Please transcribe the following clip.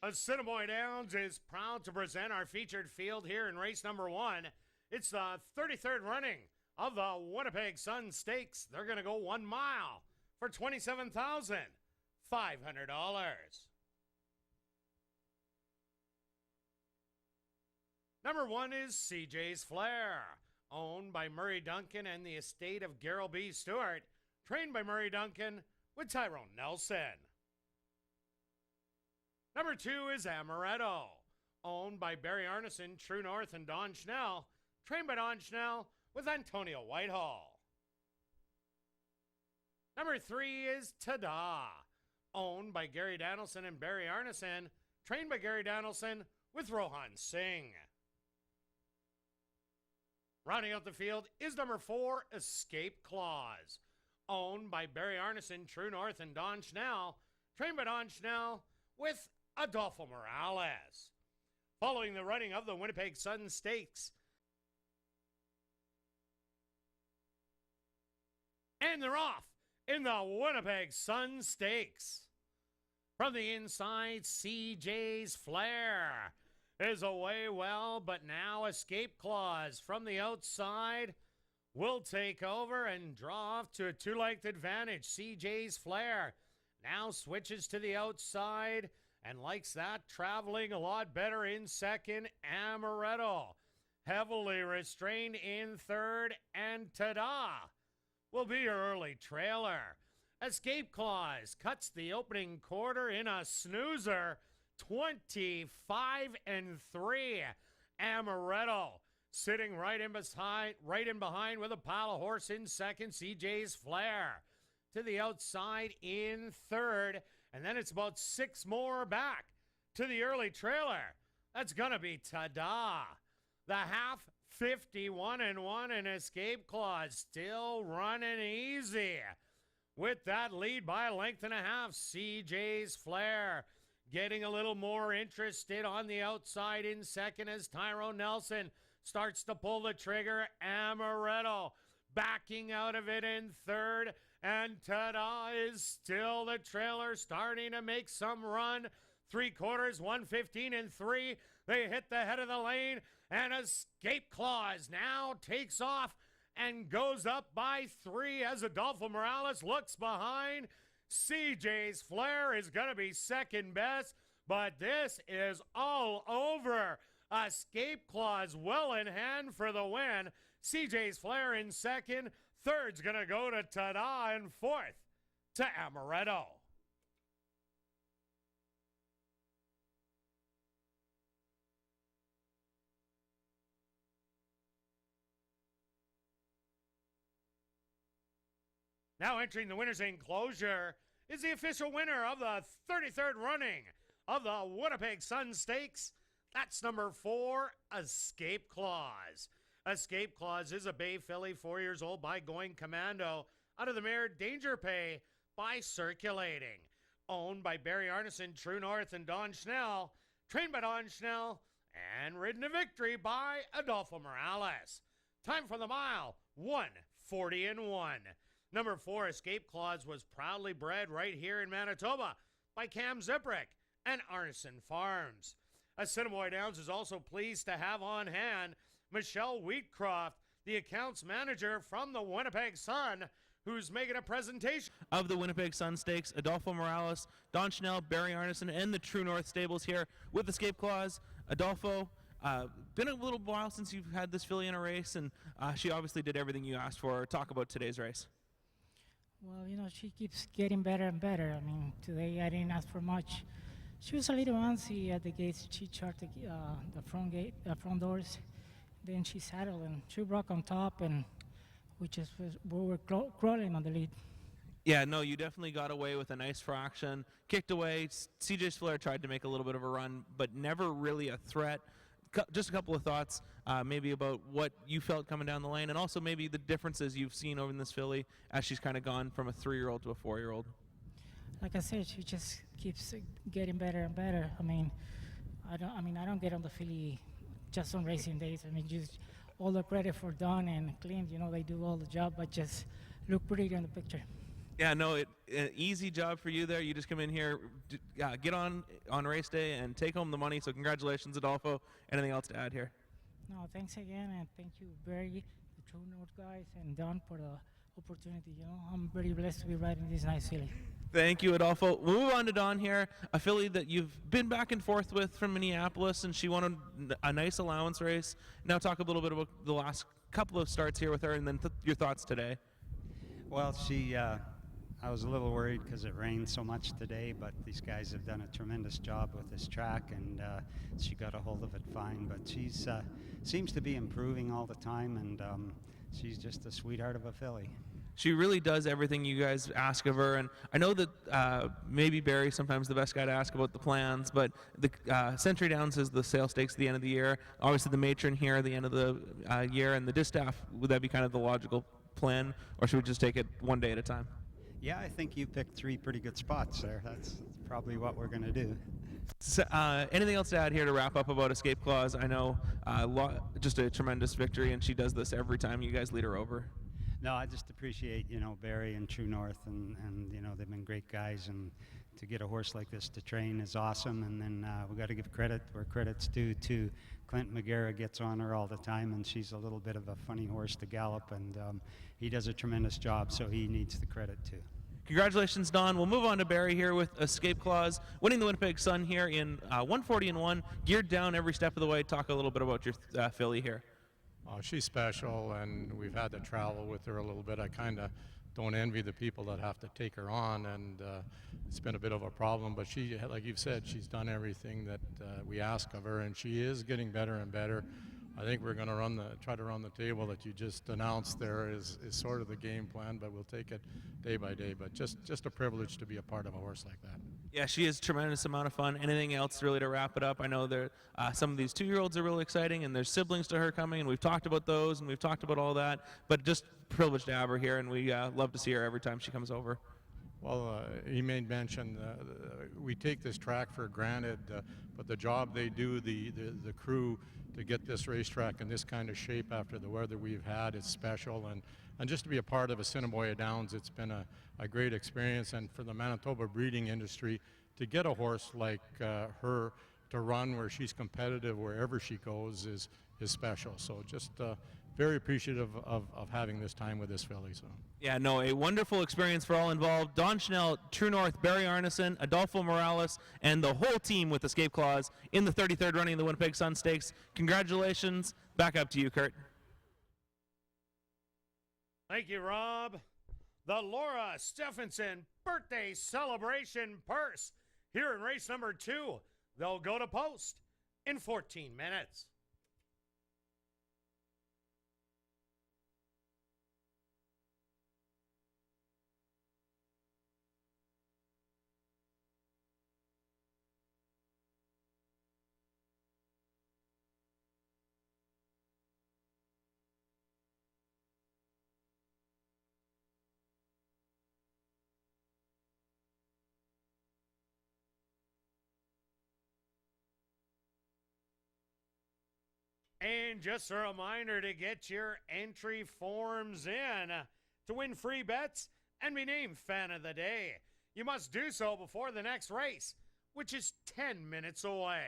Assiniboia Downs is proud to present our featured field here in race number 1. It's the 33rd running of the Winnipeg Sun Stakes. They're going to go 1 mile for $27,500. Number 1 is CJ's Flair, owned by Murray Duncan and the estate of Gerald B. Stewart, trained by Murray Duncan with Tyrone Nelson. Number 2 is Amaretto, owned by Barry Arneson, True North, and Don Schnell, trained by Don Schnell with Antonio Whitehall. Number 3 is Tada, owned by Gary Danielson and Barry Arneson, trained by Gary Danielson with Rohan Singh. Rounding out the field is number 4, Escape Clause, owned by Barry Arneson, True North, and Don Schnell, trained by Don Schnell with Adolfo Morales. Following the running of the Winnipeg Sun Stakes. And they're off in the Winnipeg Sun Stakes. From the inside, CJ's Flair is away well, but now Escape Clause from the outside will take over and draw off to a 2-length advantage. CJ's Flair now switches to the outside and likes that, traveling a lot better in second. Amaretto heavily restrained in third, and Tada will be your early trailer. Escape Clause cuts the opening quarter in a snoozer, 25-3. Amaretto sitting right in behind with a pile of horse in second. CJ's Flair to the outside in third, and then it's about 6 more back to the early trailer. That's gonna be Tada. The half, 51-1, and Escape Clause still running easy with that lead by a length and a half. CJ's Flair getting a little more interested on the outside in second as Tyrone Nelson starts to pull the trigger. Amaretto backing out of it in third, and Tada is still the trailer, starting to make some run. 3/4, 1:15-3. They hit the head of the lane, and Escape Clause now takes off and goes up by 3 as Adolfo Morales looks behind. CJ's Flair is going to be second best, but this is all over. Escape Clause well in hand for the win. CJ's Flair in second. Third's going to go to Tada, and fourth to Amaretto. Now entering the winner's enclosure is the official winner of the 33rd running of the Winnipeg Sun Stakes. That's number 4, Escape Clause. Escape Clause is a Bay filly, 4 years old, by Going Commando, out of the mare Danger Pay by Circulating. Owned by Barry Arneson, True North, and Don Schnell. Trained by Don Schnell and ridden to victory by Adolfo Morales. Time for the mile, 1:40-1. Number 4, Escape Clause, was proudly bred right here in Manitoba by Cam Ziprick and Arneson Farms. Assiniboia Downs is also pleased to have on hand Michelle Wheatcroft, the accounts manager from the Winnipeg Sun, who's making a presentation of the Winnipeg Sun Stakes. Adolfo Morales, Don Schnell, Barry Arneson, and the True North stables here with Escape Clause. Adolfo, been a little while since you've had this filly in a race, and she obviously did everything you asked for. Talk about today's race. Well, you know, she keeps getting better and better. I mean, today I didn't ask for much. She was a little antsy at the gates. She charted the front doors. Then she saddled and she broke on top, and we were crawling on the lead. Yeah, no, you definitely got away with a nice fraction. Kicked away. CJ's Flair tried to make a little bit of a run, but never really a threat. Just a couple of thoughts, maybe about what you felt coming down the lane, and also maybe the differences you've seen over in this filly as she's kind of gone from a 3-year-old to a 4-year-old. Like I said, she just keeps getting better and better. I don't get on the filly just on racing days. I mean, just all the credit for Don and Clint. You know, they do all the job, but just look pretty in the picture. Yeah, no, an easy job for you there. You just come in here, get on race day, and take home the money. So congratulations, Adolfo. Anything else to add here? No, thanks again, and thank you, Barry, the True North guys, and Don for the opportunity. I'm very blessed to be riding this nice filly. Thank you, Adolfo. We'll move on to Dawn here, a filly that you've been back and forth with from Minneapolis, and she won a nice allowance race. Now talk a little bit about the last couple of starts here with her, and then your thoughts today. Well, I was a little worried because it rained so much today, but these guys have done a tremendous job with this track, and she got a hold of it fine. But she's seems to be improving all the time, and she's just a sweetheart of a filly. She really does everything you guys ask of her, and I know that maybe Barry's sometimes the best guy to ask about the plans, but the Century Downs is the sale stakes at the end of the year. Obviously the matron here at the end of the year, and the distaff, would that be kind of the logical plan, or should we just take it one day at a time? Yeah, I think you picked 3 pretty good spots there. That's probably what we're going to do. So, anything else to add here to wrap up about Escape Clause? I know just a tremendous victory, and she does this every time you guys lead her over. No, I just appreciate, Barry and True North, and they've been great guys, and to get a horse like this to train is awesome. And then we got to give credit where credit's due to Clint McGarrett. Gets on her all the time, and she's a little bit of a funny horse to gallop, and he does a tremendous job, so he needs the credit too. Congratulations, Don. We'll move on to Barry here with Escape Clause, winning the Winnipeg Sun here in 140-1, geared down every step of the way. Talk a little bit about your filly here. She's special, and we've had to travel with her a little bit. I kind of don't envy the people that have to take her on, and it's been a bit of a problem. But she, like you've said, she's done everything that we ask of her, and she is getting better and better. I think we're going to try to run the table that you just announced there is sort of the game plan, but we'll take it day by day. But just a privilege to be a part of a horse like that. Yeah, she is a tremendous amount of fun. Anything else really to wrap it up? I know there some of these 2-year-olds are really exciting, and there's siblings to her coming, and we've talked about those, and we've talked about all that. But just privileged to have her here, and we love to see her every time she comes over. Well, he made mention, we take this track for granted, but the job they do, the crew, to get this racetrack in this kind of shape after the weather we've had is special. And just to be a part of Assiniboia Downs, it's been a great experience. And for the Manitoba breeding industry, to get a horse like her to run where she's competitive wherever she goes is special. So just very appreciative of having this time with this filly. So. Yeah, no, a wonderful experience for all involved. Don Schnell, True North, Barry Arneson, Adolfo Morales, and the whole team with Escape Clause in the 33rd running of the Winnipeg Sun Stakes. Congratulations. Back up to you, Kurt. Thank you, Rob. The Laura Stephenson birthday celebration purse here in race number 2. They'll go to post in 14 minutes. And just a reminder to get your entry forms in to win free bets and be named Fan of the Day. You must do so before the next race, which is 10 minutes away.